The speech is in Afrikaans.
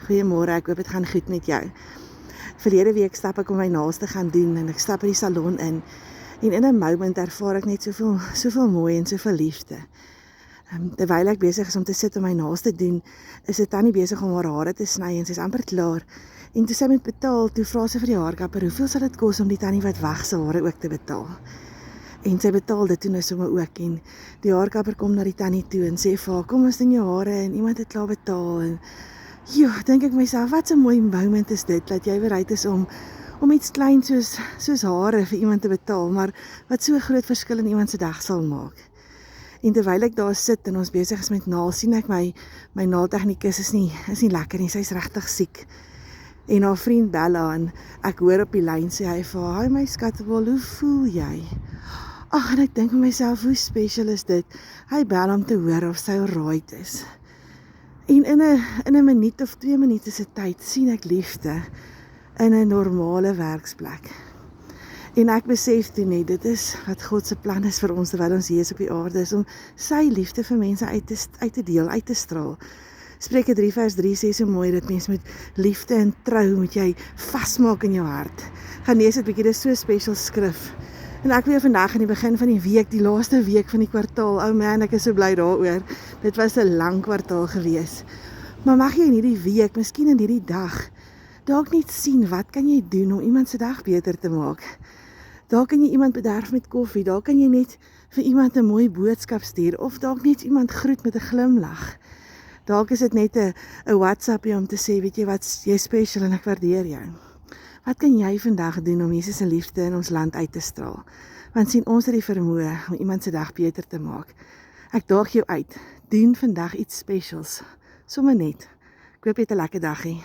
Goeiemôre, ek hoop dit gaan goed met jou. Verlede week stap ek om my naaste gaan doen en ek stap in die salon in. En in 'n moment ervaar ek net soveel mooi en soveel liefde. Terwyl ek besig is om te sit om my naaste doen, is 'n tannie besig om haar hare te sny en sy's amper klaar. En toe sy moet betaal, toe vra sy vir die haarkapper, hoeveel sal dit kos om die tannie wat wag se hare ook te betaal? En sy betaal dit toe nou sommer ook en die haarkapper kom na die tannie toe en sê vir haar, kom ons doen jou hare en iemand het klaar betaal en dink ek myself, wat 'n mooi moment is dit, dat jy bereid is om iets klein soos hare vir iemand te betaal, maar wat so 'n groot verskil in iemand se dag sal maak. En terwyl ek daar sit en ons besig is met naal, sien ek my naaltegnikus is nie lekker nie, sy's regtig siek. En haar vriend bel haar en ek hoor op die lyn sê hy vir haar, "Hi my skatbol, hoe voel jy?" Ag, en ek dink vir myself, hoe special is dit? Hy bel om te hoor of sy alright is. En in 'n minuut of 2 minute se tyd sien ek liefde in 'n normale werksplek. En ek besef toe net, dit is wat God se plan is vir ons terwyl ons hier is op die aarde, is om sy liefde vir mense uit te deel, uit te straal. Spreuke 3 vers 3 sê so mooi dat mens met liefde en trou moet jy vasmaak in jou hart. Gaan lees dit bietjie, dis so 'n special skrif. En ek weer vandag in die begin van die week, die laaste week van die kwartaal, oh man, ek is so bly daaroor. Dit was 'n lang kwartaal gewees. Maar mag jy in hierdie week, miskien in hierdie dag, dalk net sien, wat kan jy doen om iemand se dag beter te maak? Dalk kan jy iemand bederf met koffie, dalk kan jy net vir iemand 'n mooi boodskap stuur, of dalk net iemand groet met 'n glimlag. Dalk is dit net 'n WhatsAppie om te sê, weet jy wat, jy special en ek waardeer jou. Wat kan jy vandag doen om Jesus se liefde in ons land uit te straal? Want sien, ons het die vermoë om iemand se dag beter te maak. Ek daag jou uit, doen vandag iets specials. Sommige net. Ek hoop jy het 'n lekker dag hê.